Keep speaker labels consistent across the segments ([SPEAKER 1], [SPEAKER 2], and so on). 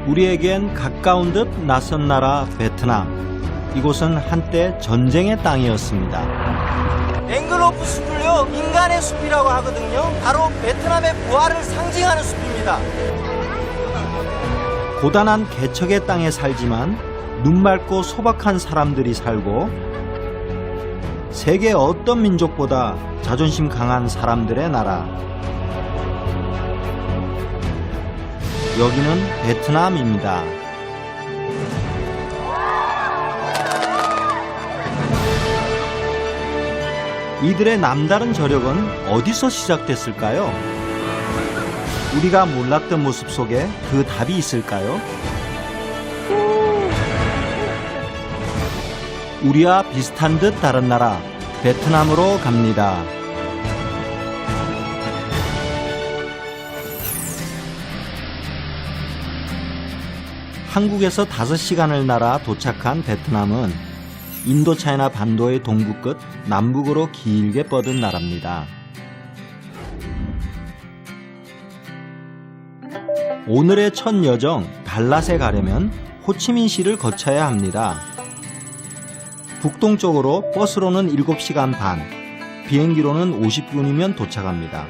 [SPEAKER 1] 우리에겐 가까운 듯 낯선 나라 베트남. 이곳은 한때 전쟁의 땅이었습니다.
[SPEAKER 2] 앵글로프 숲을요, 인간의 숲이라고 하거든요. 바로 베트남의 부활을 상징하는 숲입니다.
[SPEAKER 1] 고단한 개척의 땅에 살지만 눈 맑고 소박한 사람들이 살고 세계 어떤 민족보다 자존심 강한 사람들의 나라. 여기는 베트남입니다. 이들의 남다른 저력은 어디서 시작됐을까요? 우리가 몰랐던 모습 속에 그 답이 있을까요? 우리와 비슷한 듯 다른 나라, 베트남으로 갑니다. 한국에서 5시간을 날아 도착한 베트남은 인도차이나 반도의 동부 끝 남북으로 길게 뻗은 나라입니다. 오늘의 첫 여정 달랏에 가려면 호치민시를 거쳐야 합니다. 북동쪽으로 버스로는 7시간 반, 비행기로는 50분이면 도착합니다.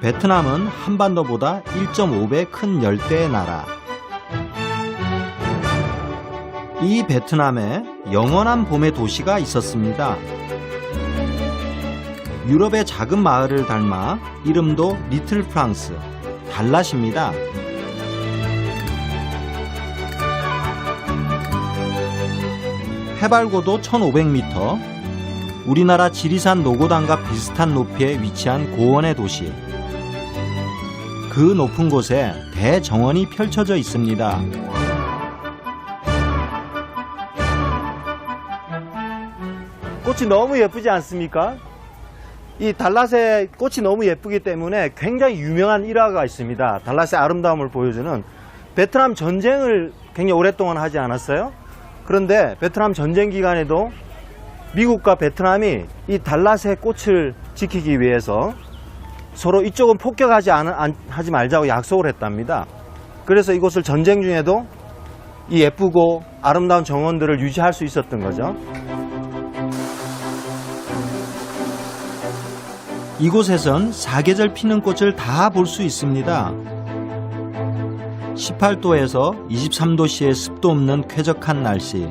[SPEAKER 1] 베트남은 한반도보다 1.5배 큰 열대의 나라. 이 베트남에 영원한 봄의 도시가 있었습니다. 유럽의 작은 마을을 닮아 이름도 리틀 프랑스, 달랏입니다. 해발고도 1500m, 우리나라 지리산 노고단과 비슷한 높이에 위치한 고원의 도시. 그 높은 곳에 대정원이 펼쳐져 있습니다.
[SPEAKER 2] 꽃이 너무 예쁘지 않습니까? 이 달랏의 꽃이 너무 예쁘기 때문에 굉장히 유명한 일화가 있습니다. 달랏의 아름다움을 보여주는 베트남 전쟁을 굉장히 오랫동안 하지 않았어요? 그런데 베트남 전쟁 기간에도 미국과 베트남이 이 달랏의 꽃을 지키기 위해서 서로 이쪽은 폭격하지 하지 말자고 약속을 했답니다. 그래서 이곳을 전쟁 중에도 이 예쁘고 아름다운 정원들을 유지할 수 있었던 거죠.
[SPEAKER 1] 이곳에선 사계절 피는 꽃을 다 볼 수 있습니다. 18도에서 23도씨의 습도 없는 쾌적한 날씨,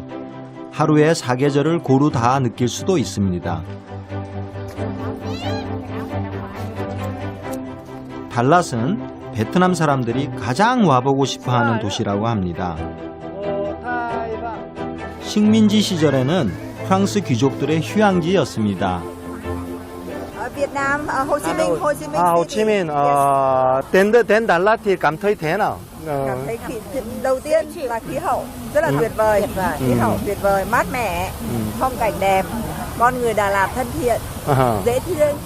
[SPEAKER 1] 하루에 사계절을 고루 다 느낄 수도 있습니다. 달랏은 베트남 사람들이 가장 와보고 싶어하는 도시라고 합니다. 식민지 시절에는 프랑스 귀족들의 휴양지였습니다.
[SPEAKER 3] Việt Nam, Hồ Chí Minh, Hồ Chí Minh.
[SPEAKER 2] Hồ Chí Minh, đến Đà Lạt thì cảm thấy thế nào?
[SPEAKER 3] Cảm thấy đầu tiên là khí hậu rất là tuyệt vời, khí hậu tuyệt vời, mát mẻ, phong cảnh đẹp, con người Đà Lạt thân thiện, dễ thương.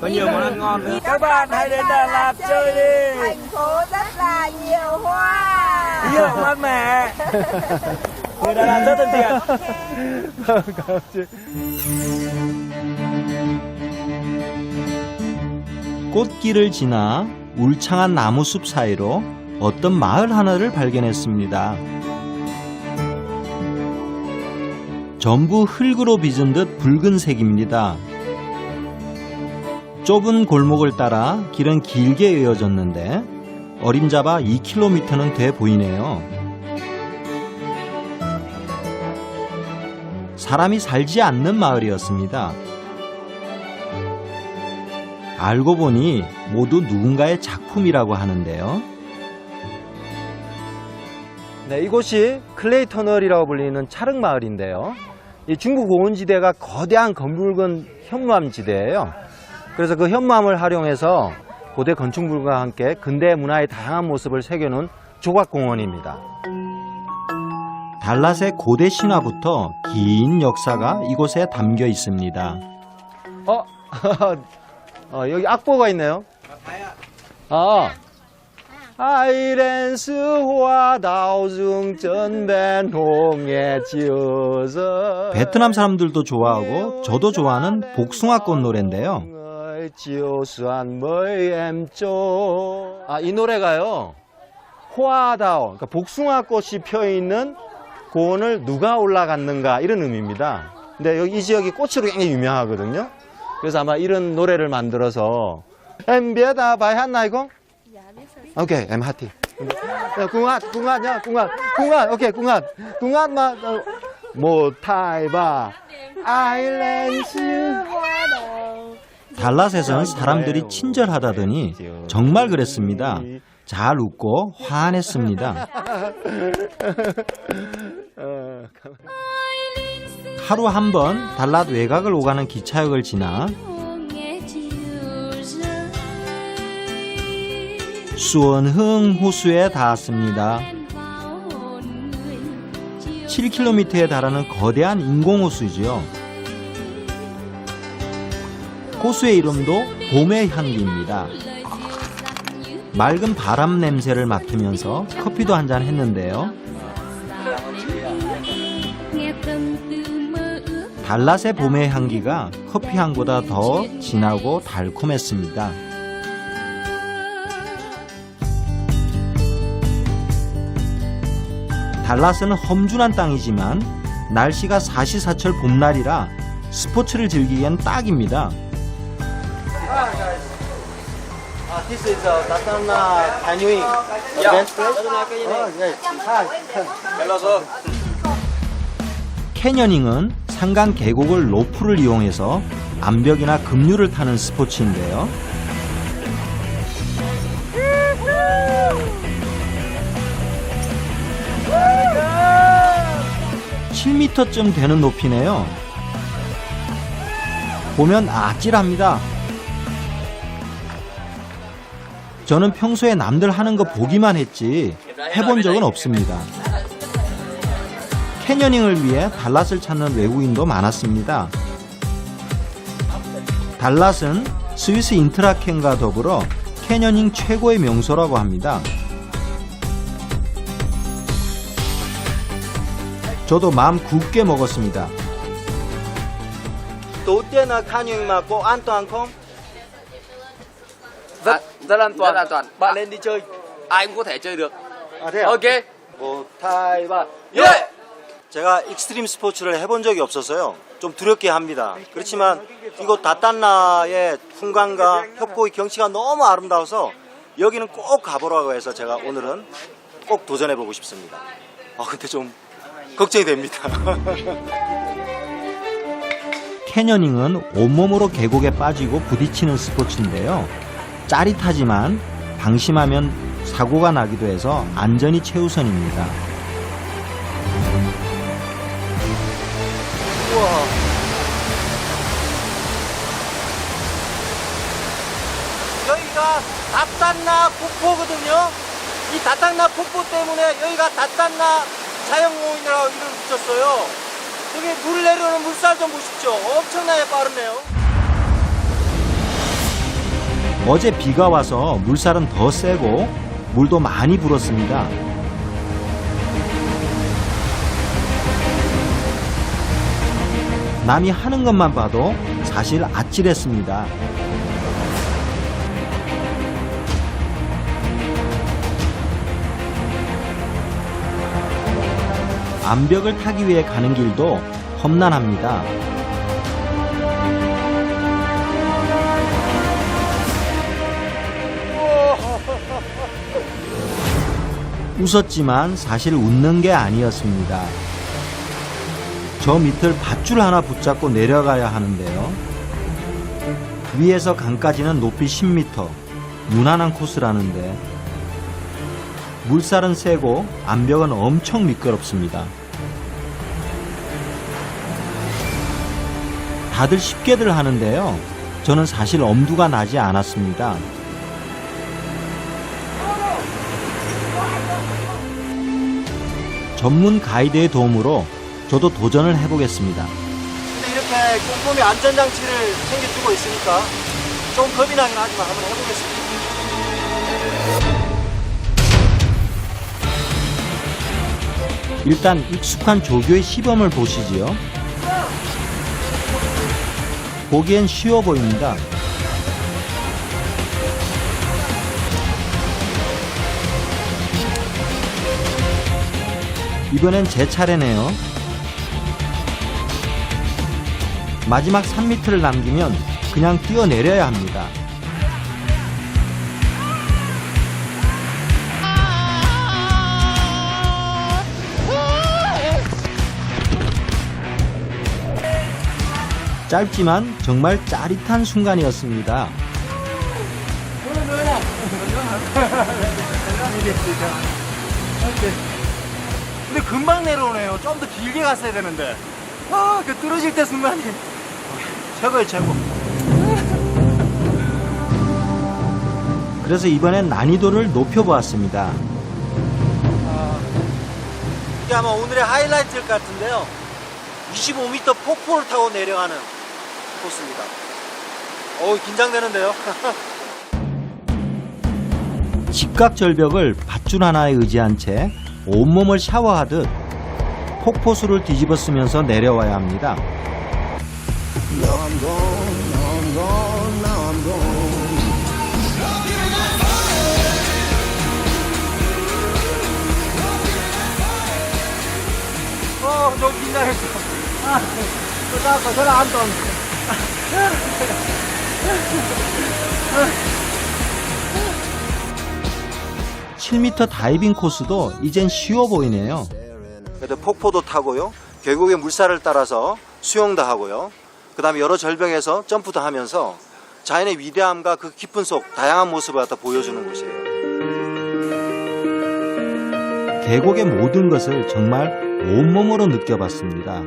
[SPEAKER 2] Có nhiều món ăn ngon nữa. Các bạn hãy đến Đà Lạt chơi đi.
[SPEAKER 3] Thành phố rất là nhiều hoa.
[SPEAKER 2] Nhiều mát mẻ. Người Đà Lạt rất thân thiện.
[SPEAKER 1] 꽃길을 지나 울창한 나무숲 사이로 어떤 마을 하나를 발견했습니다. 전부 흙으로 빚은 듯 붉은색입니다. 좁은 골목을 따라 길은 길게 이어졌는데 어림잡아 2km는 돼 보이네요. 사람이 살지 않는 마을이었습니다. 알고 보니 모두 누군가의 작품이라고 하는데요.
[SPEAKER 2] 네, 이곳이 클레이 터널이라고 불리는 찰흙 마을인데요. 이 중부 고원지대가 거대한 검붉은 현무암 지대예요. 그래서 그 현무암을 활용해서 고대 건축물과 함께 근대 문화의 다양한 모습을 새겨놓은 조각공원입니다.
[SPEAKER 1] 달랏의 고대 신화부터 긴 역사가 이곳에 담겨 있습니다.
[SPEAKER 2] 여기 악보가 있네요. 아이렌스 화다오중 전벤 홍에 지어서
[SPEAKER 1] 베트남 사람들도 좋아하고 저도 좋아하는 복숭아꽃 노래인데요.
[SPEAKER 2] 아, 이 노래가요. 호아다오, 그러니까 복숭아 꽃이 펴 있는 고원을 누가 올라갔는가 이런 의미입니다. 근데 여기 이 지역이 꽃으로 굉장히 유명하거든요. 그래서 아마 이런 노래를 만들어서 em biết bài hát này không? Ok, em hát đi. Cung hát, ok, cung hát mà một hai ba Island
[SPEAKER 1] 달랏에서는 사람들이 친절하다더니 정말 그랬습니다. 잘 웃고 환했습니다. 하루 한 번 달랏 외곽을 오가는 기차역을 지나 수원흥 호수에 닿았습니다. 7km에 달하는 거대한 인공호수이지요. 호수의 이름도 봄의 향기입니다. 맑은 바람 냄새를 맡으면서 커피도 한잔 했는데요. 달랏의 봄의 향기가 커피 향보다 더 진하고 달콤했습니다. 달랏은 험준한 땅이지만 날씨가 사시사철 봄날이라 스포츠를 즐기기엔 딱입니다.
[SPEAKER 2] This is Datana canoeing advanced
[SPEAKER 1] 캐녀닝은 산간 계곡을 로프를 이용해서 암벽이나 급류를 타는 스포츠인데요. 7m쯤 되는 높이네요. 보면 아찔합니다. 저는 평소에 남들 하는 거 보기만 했지 해본 적은 없습니다. 캐녀닝을 위해 달랏을 찾는 외국인도 많았습니다. 달랏은 스위스 인트라켄과 더불어 캐녀닝 최고의 명소라고 합니다. 저도 마음 굳게 먹었습니다.
[SPEAKER 2] Đầu tiên là canoeing mà có an toàn không?
[SPEAKER 4] Rất an toàn.
[SPEAKER 5] Rất an toàn.
[SPEAKER 4] Bạn lên đi chơi.
[SPEAKER 5] Ai cũng có thể chơi được.
[SPEAKER 2] 아, 돼요?
[SPEAKER 4] Ok.
[SPEAKER 2] 1, 2, 3.
[SPEAKER 4] 예!
[SPEAKER 2] 제가 익스트림 스포츠를 해본 적이 없어서요. 좀 두렵게 합니다. 그렇지만 이곳 다탄나의 풍광과 협곡의 경치가 너무 아름다워서 여기는 꼭 가보라고 해서 제가 오늘은 꼭 도전해보고 싶습니다. 아, 근데 좀 걱정이 됩니다.
[SPEAKER 1] 캐녀닝은 온몸으로 계곡에 빠지고 부딪히는 스포츠인데요. 짜릿하지만 방심하면 사고가 나기도 해서 안전이 최우선입니다.
[SPEAKER 2] 우와. 여기가 다탄나 폭포거든요. 이 다탄나 폭포 때문에 여기가 다탄나 자연공원이라고 이름을 붙였어요. 여기 물 내려오는 물살 좀 보십시오. 엄청나게 빠르네요.
[SPEAKER 1] 어제 비가 와서 물살은 더 세고 물도 많이 불었습니다. 남이 하는 것만 봐도 사실 아찔했습니다. 암벽을 타기 위해 가는 길도 험난합니다. 웃었지만 사실 웃는 게 아니었습니다. 저 밑을 밧줄 하나 붙잡고 내려가야 하는데요. 위에서 강까지는 높이 10m, 무난한 코스라는데 물살은 세고 암벽은 엄청 미끄럽습니다. 다들 쉽게들 하는데요. 저는 사실 엄두가 나지 않았습니다. 전문 가이드의 도움으로 저도 도전을 해보겠습니다.
[SPEAKER 2] 근데 이렇게 꼼꼼히 안전장치를 챙겨주고 있으니까 좀 겁이 나긴 하지만 한번 해보겠습니다.
[SPEAKER 1] 일단 익숙한 조교의 시범을 보시지요. 보기엔 쉬워 보입니다. 이번엔 제 차례네요. 마지막 3m를 남기면 그냥 뛰어내려야 합니다. 짧지만 정말 짜릿한 순간이었습니다.
[SPEAKER 2] 근데 금방 내려오네요. 좀 더 길게 갔어야 되는데. 그 떨어질 때 순간이 최고예요, 최고.
[SPEAKER 1] 그래서 이번엔 난이도를 높여보았습니다.
[SPEAKER 2] 이게 아마 오늘의 하이라이트일 것 같은데요. 25m 폭포를 타고 내려가는 코스입니다. 긴장되는데요.
[SPEAKER 1] 직각절벽을 밧줄 하나에 의지한 채 온몸을 샤워하듯 폭포수를 뒤집어 쓰면서 내려와야 합니다.
[SPEAKER 2] 너무 긴장했어. 저는 안 떠.
[SPEAKER 1] 7m 다이빙 코스도 이젠 쉬워 보이네요.
[SPEAKER 2] 그래도 폭포도 타고요. 계곡의 물살을 따라서 수영도 하고요. 그 다음에 여러 절벽에서 점프도 하면서 자연의 위대함과 그 깊은 속 다양한 모습을 갖다 보여주는 곳이에요.
[SPEAKER 1] 계곡의 모든 것을 정말 온몸으로 느껴봤습니다.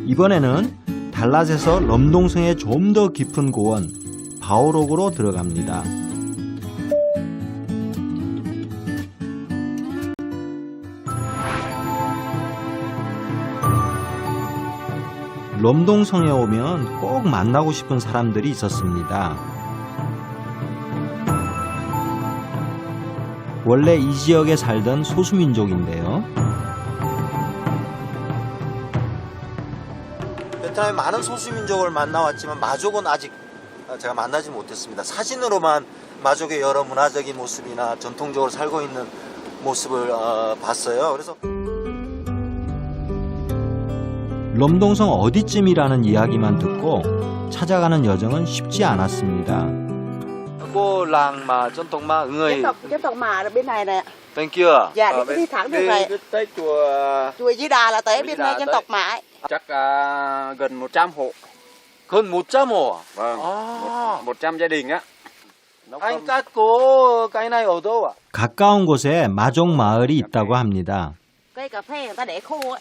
[SPEAKER 1] 이번에는 달랏에서 럼동성의 좀 더 깊은 고원 바오록으로 들어갑니다. 럼동성에 오면 꼭 만나고 싶은 사람들이 있었습니다. 원래 이 지역에 살던 소수민족인데요.
[SPEAKER 2] 베트남에 많은 소수민족을 만나왔지만 마족은 아직 제가 만나지 못했습니다. 사진으로만 마족의 여러 문화적인 모습이나 전통적으로 살고 있는 모습을 봤어요. 그래서
[SPEAKER 1] 럼동성 어디쯤이라는 이야기만 듣고 찾아가는 여정은 쉽지 않았습니다.
[SPEAKER 2] cô làng mà dân tộc Ma người
[SPEAKER 3] Dân tộc Mà ở bên này nè.
[SPEAKER 2] bên kia
[SPEAKER 3] Dạ, đi thẳng đường này.
[SPEAKER 4] Tới chùa
[SPEAKER 3] Chùa Di Đà là tới
[SPEAKER 4] Di
[SPEAKER 3] bên
[SPEAKER 4] Đà
[SPEAKER 3] dân
[SPEAKER 4] tới.
[SPEAKER 3] tộc Mã ấy.
[SPEAKER 4] chắc gần 100 hộ.
[SPEAKER 2] gần 100 hộ à?
[SPEAKER 4] Vâng. 100 gia đình á.
[SPEAKER 2] Anh các cô cái này ở đâu ạ?
[SPEAKER 1] 가까운 곳에 마족 마을이 있다고 합니다.
[SPEAKER 3] Cây cà phê người ta để khô ấy.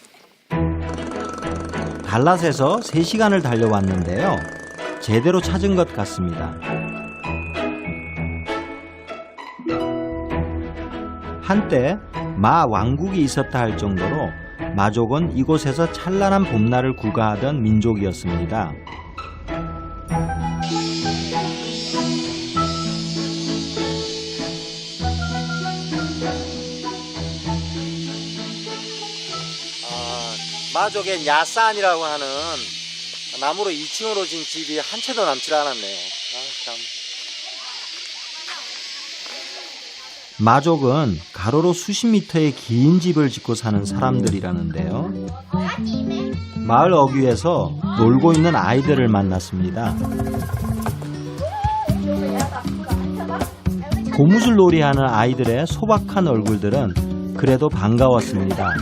[SPEAKER 1] 달랏에서 3시간을 달려왔는데요. 제대로 찾은 것 같습니다. 한때 마 왕국이 있었다 할 정도로 마족은 이곳에서 찬란한 봄날을 구가하던 민족이었습니다.
[SPEAKER 2] 마족의 야산이라고 하는 나무로 2층으로 진 집이 한 채도 남질 않았네요. 참.
[SPEAKER 1] 마족은 가로로 수십 미터의 긴 집을 짓고 사는 사람들이라는데요. 마을 어귀에서 놀고 있는 아이들을 만났습니다. 고무줄 놀이하는 아이들의 소박한 얼굴들은 그래도 반가웠습니다.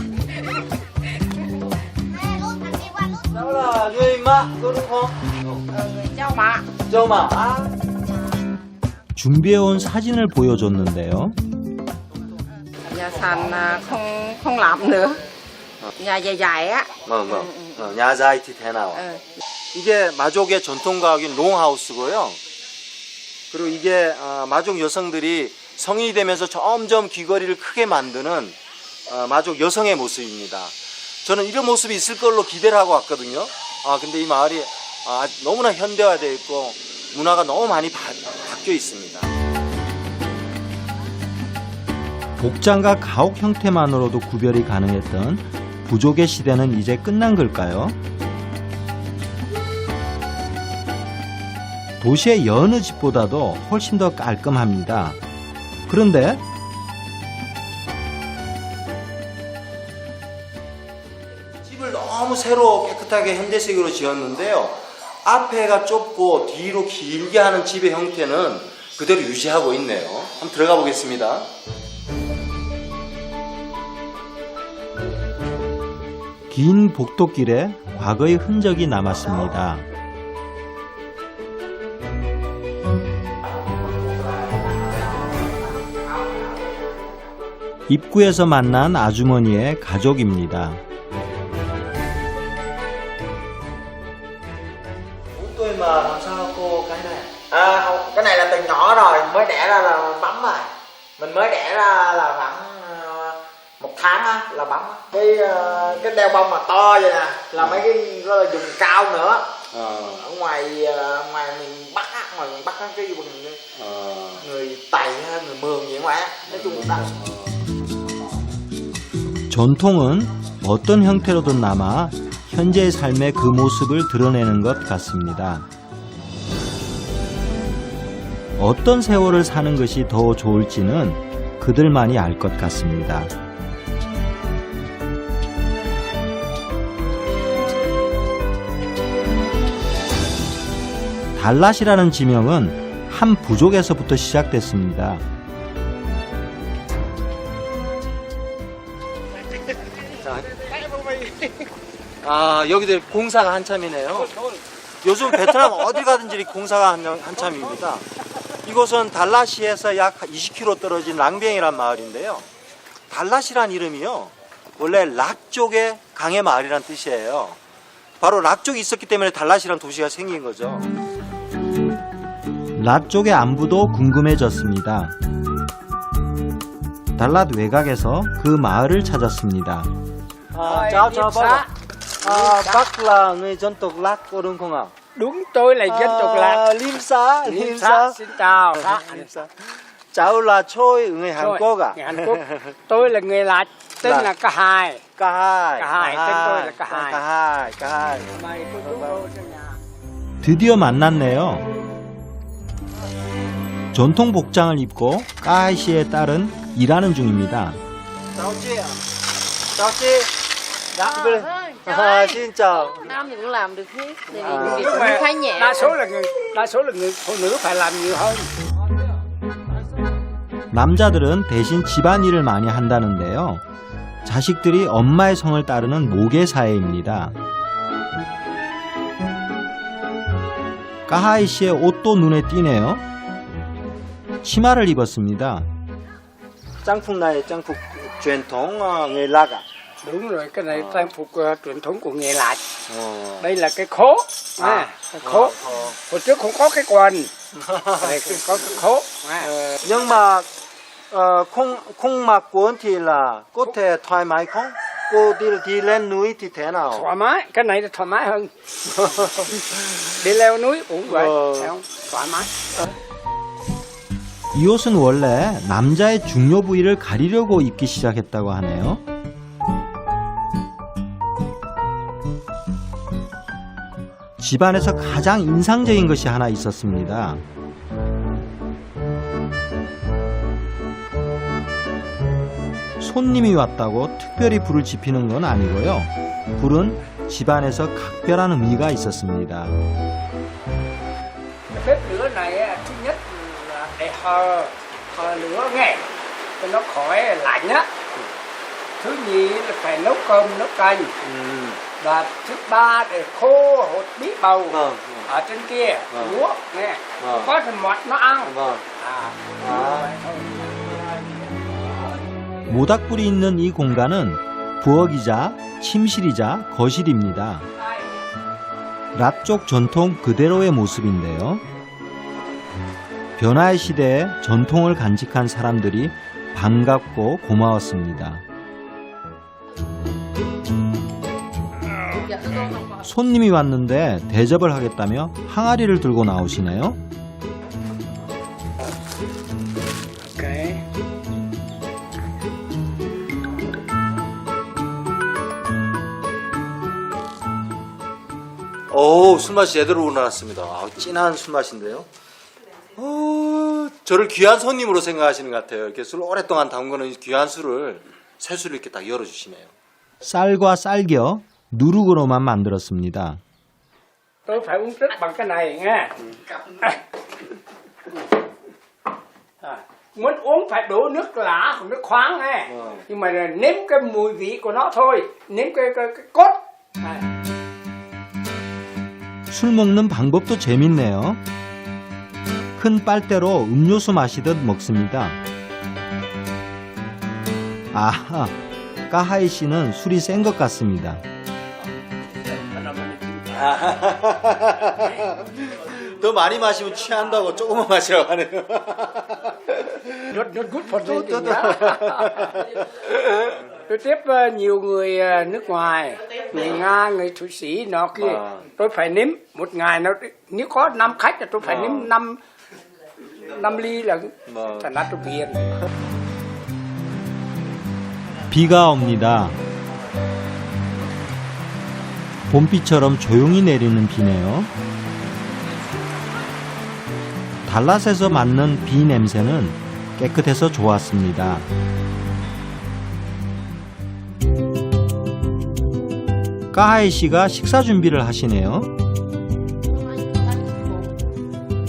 [SPEAKER 1] 준비해온 사진을 보여줬는데요.
[SPEAKER 3] Nhà sàn không làm nữa. Nhà dài dài á.
[SPEAKER 2] nhà dài thì thế nào? 이게 마족의 전통 가옥인 롱하우스고요. 그리고 이게 마족 여성들이 성인이 되면서 점점 귀걸이를 크게 만드는 마족 여성의 모습입니다. 저는 이런 모습이 있을 걸로 기대를 하고 왔거든요. 근데 이 마을이 너무나 현대화되어 있고 문화가 너무 많이 바뀌어 있습니다.
[SPEAKER 1] 복장과 가옥 형태만으로도 구별이 가능했던 부족의 시대는 이제 끝난 걸까요? 도시의 여느 집보다도 훨씬 더 깔끔합니다. 그런데 집을 너무 새로 깨끗하게 현대식으로 지었는데요. 앞에가 좁고 뒤로 길게 하는 집의 형태는 그대로 유지하고 있네요. 한번 들어가 보겠습니다. 긴 복도길에 과거의 흔적이 남았습니다. 입구에서 만난 아주머니의 가족입니다. Tôi mà làm sao cô cái này?
[SPEAKER 5] À không, cái này là từ nhỏ rồi, mới đẻ ra là bấm rồi. Mình mới đẻ ra là khoảng 1 tháng á, là bấm. Cái đeo bông mà to vậy nè, là mấy cái đó là dùng cao nữa. Ở ngoài miền Bắc á, ngoài miền Bắc á, cái vùng người Tày hay người Mường vậy ngoài á, nói chung là
[SPEAKER 1] 전통은 어떤 형태로든 남아 현재의 삶의 그 모습을 드러내는 것 같습니다. 어떤 세월을 사는 것이 더 좋을지는 그들만이 알 것 같습니다. 달랏이라는 지명은 한 부족에서부터 시작됐습니다. 아, 여기들 공사가 한참이네요. 요즘 베트남 어디 가든지 공사가 한참입니다. 이곳은 달랏시에서 약 20km 떨어진 랑비행이란 마을인데요. 달랏이란 이름이요, 원래 락 쪽의 강의 마을이란 뜻이에요. 바로 락 쪽이 있었기 때문에 달랏이란 도시가 생긴 거죠. 락 쪽의 안부도 궁금해졌습니다. 달랏 외곽에서 그 마을을 찾았습니다. chào chào bác. Bác là người dân tộc Lác của đúng không ạ?
[SPEAKER 6] Đúng, tôi là dân tộc Lạt.
[SPEAKER 1] Lim Sa.
[SPEAKER 6] Xin chào.
[SPEAKER 1] Lim Sa. Cháu là Choi, người Hàn Quốc à?
[SPEAKER 6] Người Hàn Quốc. Tôi là người Lạt, tên là Ca Hai.
[SPEAKER 1] Ca Hai.
[SPEAKER 6] Ca Hai, tên tôi là Ca Hai.
[SPEAKER 1] Ca Hai, Ca Hai.
[SPEAKER 6] Mời cô chú cô sang nhà.
[SPEAKER 1] 드디어 만났네요. 전통 복장을 입고 까하이 씨의 딸은 일하는 중입니다. Cháu chị ạ. Cháu chị. Dạ, xin chào.
[SPEAKER 7] Nam thì cũng làm được hết. Vì
[SPEAKER 6] Nhưng
[SPEAKER 7] cũng
[SPEAKER 6] mà
[SPEAKER 7] khá nhẹ.
[SPEAKER 6] đa số là người phụ nữ phải làm nhiều hơn.
[SPEAKER 1] 남자들은 대신 집안일을 많이 한다는데요. 자식들이 엄마의 성을 따르는 모계 사회입니다. 까하이 씨의 옷도 눈에 띄네요. 치마를 입었습니다. trang phục này trang phục truyền thống người Lác à?
[SPEAKER 6] Đúng rồi, cái này trang phục truyền thống của người Lạt. Đây là cái khố. Cái khố. Hồi trước không có cái quần. Đây có cái khố.
[SPEAKER 1] Nhưng mà không mặc quần thì là có thể thoải mái không? Cô đi lên núi thì thế nào?
[SPEAKER 6] Thoải mái, cái này là thoải mái hơn. Đi leo núi cũng vậy, thấy không? Thoải mái.
[SPEAKER 1] 이 옷은 원래 남자의 중요 부위를 가리려고 입기 시작했다고 하네요. 집안에서 가장 인상적인 것이 하나 있었습니다. 손님이 왔다고 특별히 불을 지피는 건 아니고요. 불은 집안에서 각별한 의미가 있었습니다.
[SPEAKER 6] Bếp lửa này thứ nhất là để hờ lửa nghe cho nó khỏi lạnh á. Thứ nhì là phải nấu cơm nấu canh. Và thứ ba để khô hột bí bầu ở trên kia lúa nghe. Có thì mọt nó ăn.
[SPEAKER 1] 모닥불이 있는 이 공간은 부엌이자 침실이자 거실입니다. 락 쪽 전통 그대로의 모습인데요. 변화의 시대에 전통을 간직한 사람들이 반갑고 고마웠습니다. 손님이 왔는데 대접을 하겠다며 항아리를 들고 나오시네요. 오, 술맛이 제대로 우러났습니다. 진한 술맛인데요. 저를 귀한 손님으로 생각하시는 것 같아요. 이렇게 술 오랫동안 담그는 귀한 술을 새 술을 이렇게 딱 열어주시네요. 쌀과 쌀겨,
[SPEAKER 2] 누룩으로만 만들었습니다.
[SPEAKER 6] Tôi phải uống trước bằng cái này nghe. Muốn uống phải đổ nước lã hoặc nước khoáng nghe. Nhưng mà nếm cái mùi vị của nó thôi, nếm cái cốt.
[SPEAKER 2] 술 먹는 방법도 재밌네요. 큰 빨대로 음료수 마시듯 먹습니다. 아하, 까하이 씨는 술이 센 것 같습니다.
[SPEAKER 1] 더 많이 마시면 취한다고 조금만 마시라고 하네요.
[SPEAKER 6] Nhốt gút phần lên chừng đó. Tôi tiếp nhiều người nước ngoài, người Nga, người Thụy Sĩ nọ kia. Tôi phải nếm một ngày nó nếu có 5 khách là tôi phải nếm 5 ly là thành ra tôi nghiền.
[SPEAKER 2] 비가 옵니다. 봄비처럼 조용히 내리는 비네요. 달랏에서 맡는 비 냄새는 깨끗해서 좋았습니다. 까하이 씨가 식사 준비를 하시네요.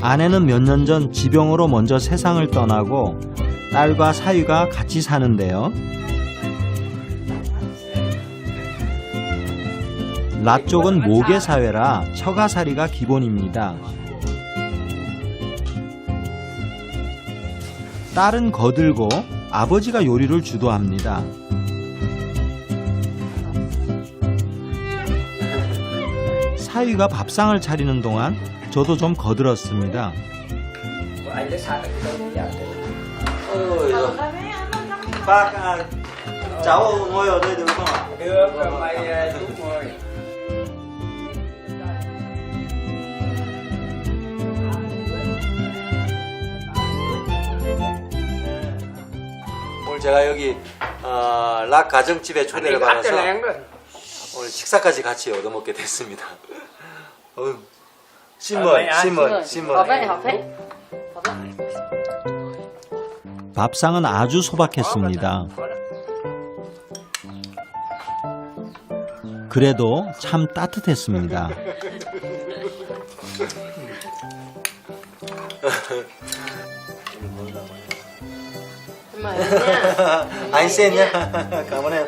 [SPEAKER 2] 아내는 몇 년 전 지병으로 먼저 세상을 떠나고 딸과 사위가 같이 사는데요. 라 쪽은 모계 사회라 처가살이가 기본입니다. 딸은 거들고 아버지가 요리를 주도합니다. 사위가 밥상을 차리는 동안 저도 좀 거들었습니다.
[SPEAKER 6] Anh lấy sao được đâu bây giờ
[SPEAKER 1] Bác, cháu ngồi ở đây được không ạ?
[SPEAKER 6] được mày chú ngồi.
[SPEAKER 1] 오늘 제가 여기 락 가정집에 초대를 받아서 오늘 식사까지 같이 얻어먹게 됐습니다. 어휴, xin mời.
[SPEAKER 7] Hợp đấy, hợp đấy.
[SPEAKER 2] 밥상은 아주 소박했습니다. 그래도 참 따뜻했습니다.
[SPEAKER 7] Mời anh nha.
[SPEAKER 1] 안 쎄냐? 가만해.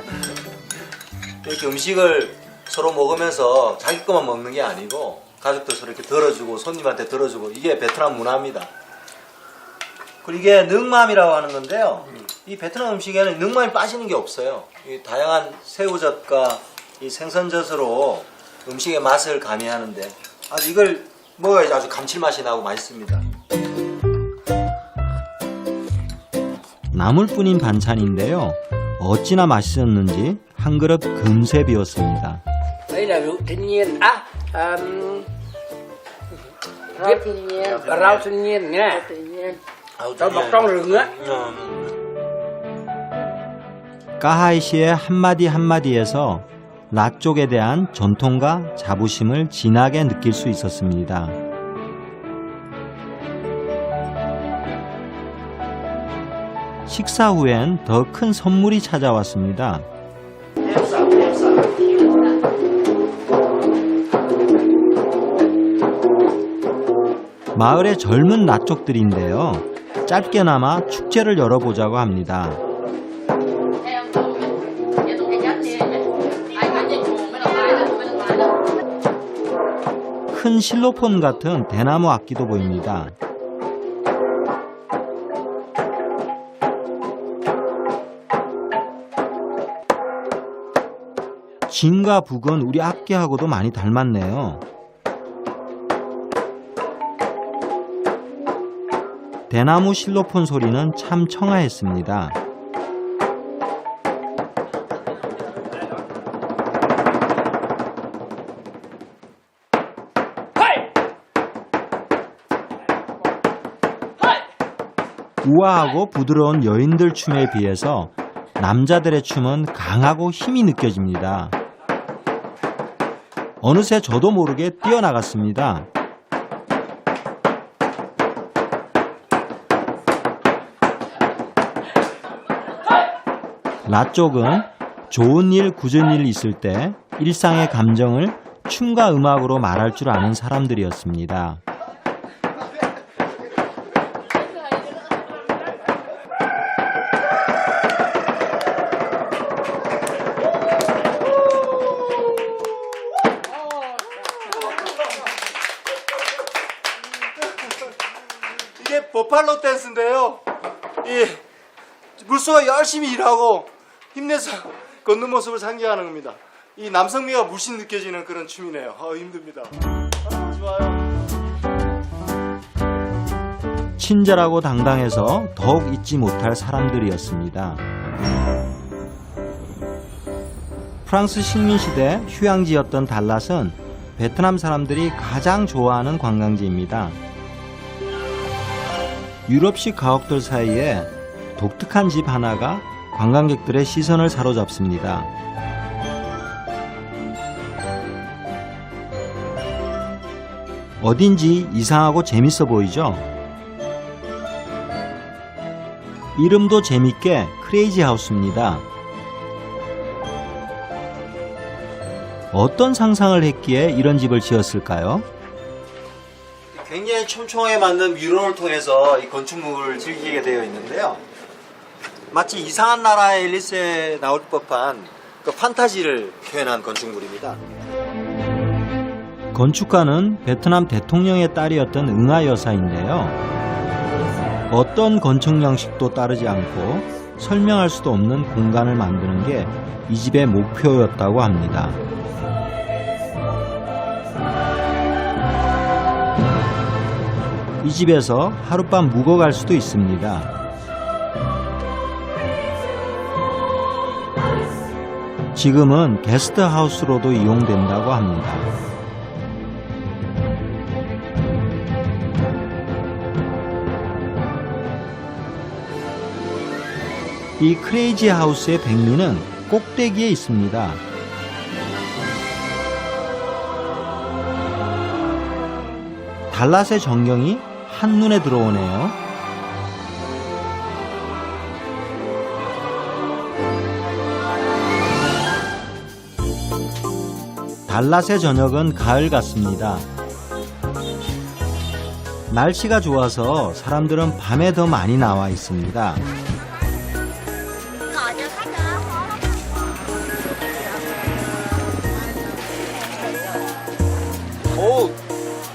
[SPEAKER 1] 이렇게 음식을 서로 먹으면서 자기 것만 먹는 게 아니고 가족들 서로 이렇게 덜어주고 손님한테 덜어주고 이게 베트남 문화입니다. 그리고 이게 능맘이라고 하는 건데요. 이 베트남 음식에는 능맘이 빠지는 게 없어요. 이 다양한 새우젓과 이 생선젓으로 음식의 맛을 가미하는데 아주 이걸 먹어야지 아주 감칠맛이 나고 맛있습니다.
[SPEAKER 2] 나물 뿐인 반찬인데요. 어찌나 맛있었는지 한 그릇 금세 비웠습니다.
[SPEAKER 6] Đây là rượu thiên nhiên.
[SPEAKER 7] Rau thiên nhiên.
[SPEAKER 6] Rau thiên nhiên nha.
[SPEAKER 7] Tự nhiên.
[SPEAKER 6] Tôi bọc trong rừng á.
[SPEAKER 2] 까하이 씨의 한마디 한마디에서 라 쪽에 대한 전통과 자부심을 진하게 느낄 수 있었습니다. 식사 후엔 더 큰 선물이 찾아왔습니다. 마을의 젊은 나쪽들인데요. 짧게나마 축제를 열어보자고 합니다. 큰 실로폰 같은 대나무 악기도 보입니다. 진과 북은 우리 악기하고도 많이 닮았네요. 대나무 실로폰 소리는 참 청아했습니다. 우아하고 부드러운 여인들 춤에 비해서 남자들의 춤은 강하고 힘이 느껴집니다. 어느새 저도 모르게 뛰어나갔습니다. 라 쪽은 좋은 일, 굳은 일 있을 때 일상의 감정을 춤과 음악으로 말할 줄 아는 사람들이었습니다.
[SPEAKER 1] 이게 버팔로 댄스인데요. 이 물소가 열심히 일하고 힘내서 걷는 모습을 상징하는 겁니다. 이 남성미가 물씬 느껴지는 그런 춤이네요. 힘듭니다. 좋아요.
[SPEAKER 2] 친절하고 당당해서 더욱 잊지 못할 사람들이었습니다. 프랑스 식민시대 휴양지였던 달랏은 베트남 사람들이 가장 좋아하는 관광지입니다. 유럽식 가옥들 사이에 독특한 집 하나가 관광객들의 시선을 사로잡습니다. 어딘지 이상하고 재밌어 보이죠? 이름도 재밌게 크레이지 하우스입니다. 어떤 상상을 했기에 이런 집을 지었을까요?
[SPEAKER 1] 굉장히 촘촘하게 만든 미로를 통해서 이 건축물을 즐기게 되어 있는데요. 마치 이상한 나라의 앨리스에 나올 법한 그 판타지를 표현한 건축물입니다.
[SPEAKER 2] 건축가는 베트남 대통령의 딸이었던 응아 여사인데요. 어떤 건축 양식도 따르지 않고 설명할 수도 없는 공간을 만드는 게 이 집의 목표였다고 합니다. 이 집에서 하룻밤 묵어갈 수도 있습니다. 지금은 게스트하우스로도 이용된다고 합니다. 이 크레이지 하우스의 백미는 꼭대기에 있습니다. 달랏의 전경이 한눈에 들어오네요. 달랏의 저녁은 가을 같습니다. 날씨가 좋아서 사람들은 밤에 더 많이 나와 있습니다.
[SPEAKER 1] 오,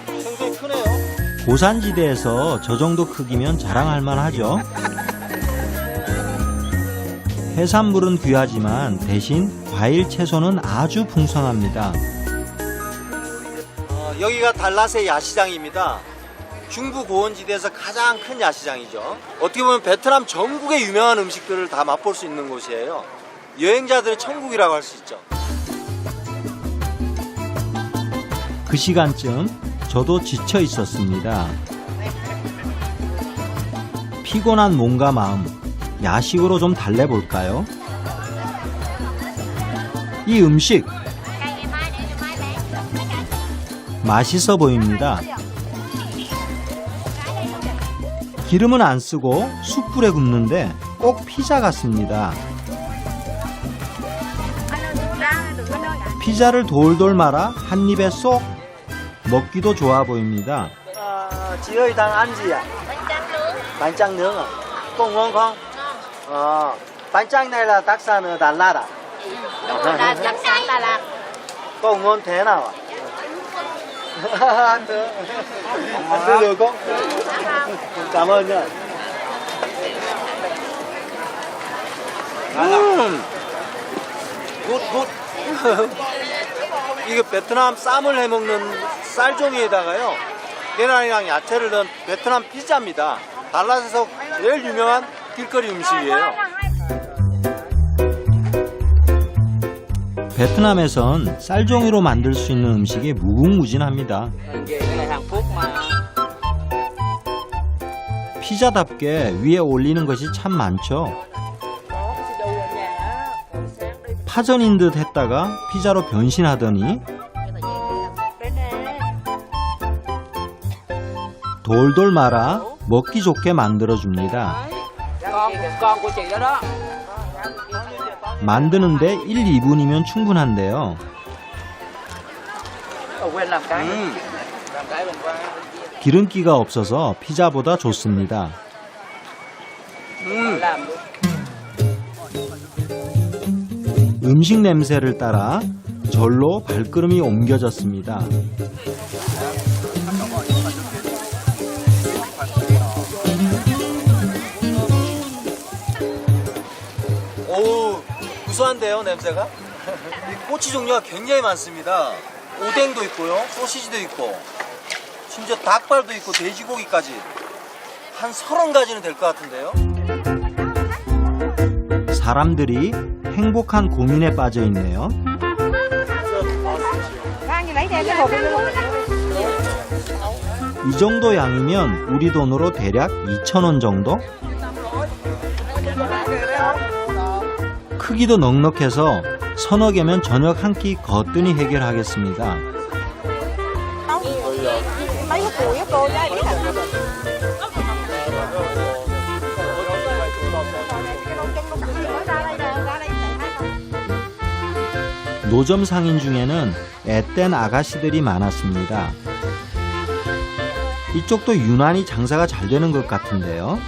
[SPEAKER 1] 굉장히 크네요.
[SPEAKER 2] 고산지대에서 저 정도 크기면 자랑할 만하죠. 해산물은 귀하지만 대신 과일 채소는 아주 풍성합니다.
[SPEAKER 1] 여기가 달랏의 야시장입니다. 중부 고원지대에서 가장 큰 야시장이죠. 어떻게 보면 베트남 전국의 유명한 음식들을 다 맛볼 수 있는 곳이에요. 여행자들의 천국이라고 할 수 있죠.
[SPEAKER 2] 그 시간쯤 저도 지쳐 있었습니다. 피곤한 몸과 마음, 야식으로 좀 달래볼까요? 이 음식 맛있어 보입니다. 기름은 안 쓰고 숯불에 굽는데 꼭 피자 같습니다. 피자를 돌돌 말아 한 입에 쏙 먹기도 좋아 보입니다.
[SPEAKER 1] Chị ơi đang ăn gì ạ? Bánh tráng nướng à? Có ngon không? Bánh tráng này là tác sản ở Đà Lạt à?
[SPEAKER 7] đặc sản Đà Lạt.
[SPEAKER 1] Có ngon thế nào ạ? Ăn thử được không? Cảm ơn nhá. 굿. 이게 베트남 쌈을 해먹는 쌀종이에다가요 계란이랑 야채를 넣은 베트남 피자입니다. 달랏에서 제일 유명한 길거리 음식이에요.
[SPEAKER 2] 베트남에선 쌀종이로 만들 수 있는 음식이 무궁무진합니다. 피자답게 위에 올리는 것이 참 많죠. 파전인 듯 했다가 피자로 변신하더니 돌돌 말아 먹기 좋게 만들어줍니다. 만드는데 1, 2분이면 충분한데요.
[SPEAKER 6] quên làm cái.
[SPEAKER 1] 음.
[SPEAKER 6] Làm cái bên qua.
[SPEAKER 2] 기름기가 없어서 피자보다 좋습니다.
[SPEAKER 6] Làm luôn.
[SPEAKER 2] 음식 냄새를 따라 절로 발걸음이 옮겨졌습니다.
[SPEAKER 1] 오, 구수한데요, 냄새가? 이 꼬치 종류가 굉장히 많습니다. 오뎅도 있고요, 소시지도 있고, 심지어 닭발도 있고, 돼지고기까지. 한 30가지는 될 것 같은데요?
[SPEAKER 2] 사람들이 행복한 고민에 빠져 있네요. 이 정도 양이면 우리 돈으로 대략 2,000원 정도? 크기도 넉넉해서 서너 개면 저녁 한 끼 거뜬히 해결하겠습니다. 노점 상인 중에는 앳된 아가씨들이 많았습니다. 이쪽도 유난히 장사가 잘 되는 것 같은데요.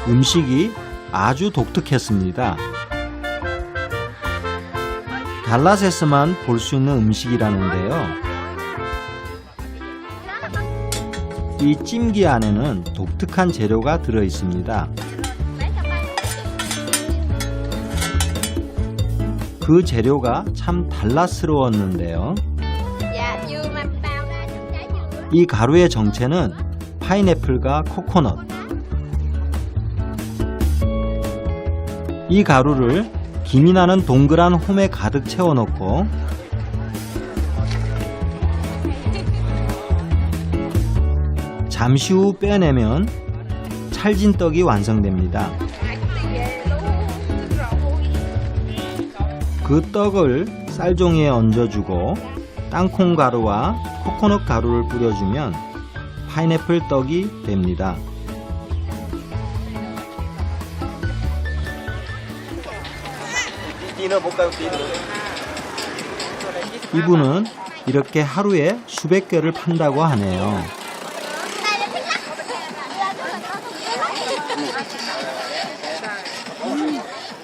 [SPEAKER 2] 음식이 아주 독특했습니다. 달랏에서만 볼 수 있는 음식이라는데요. 이 찜기 안에는 독특한 재료가 들어 있습니다. 그 재료가 참 달랏스러웠는데요. 이 가루의 정체는 파인애플과 코코넛. 이 가루를 김이 나는 동그란 홈에 가득 채워놓고 잠시 후 빼내면 찰진 떡이 완성됩니다. 그 떡을 쌀종이에 얹어주고 땅콩 가루와 코코넛 가루를 뿌려주면 파인애플 떡이 됩니다.
[SPEAKER 1] 디너 볼까요, 디너?
[SPEAKER 2] 이분은 이렇게 하루에 수백 개를 판다고 하네요.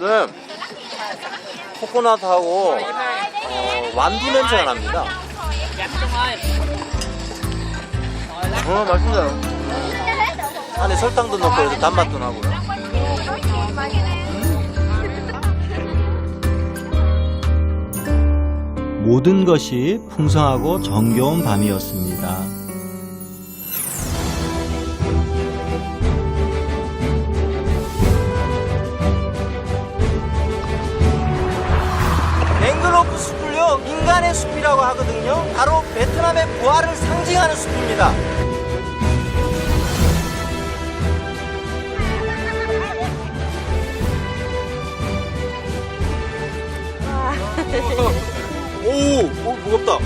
[SPEAKER 1] 네. 코코넛하고 완두 냄새가 납니다. 맛있네요. 안에 설탕도 넣고 그래서 단맛도 나고요.
[SPEAKER 2] 모든 것이 풍성하고 정겨운 밤이었습니다.
[SPEAKER 1] 맹글로프 숲을요, 인간의 숲이라고 하거든요. 바로 베트남의 부활을 상징하는 숲입니다. 오, 무겁다.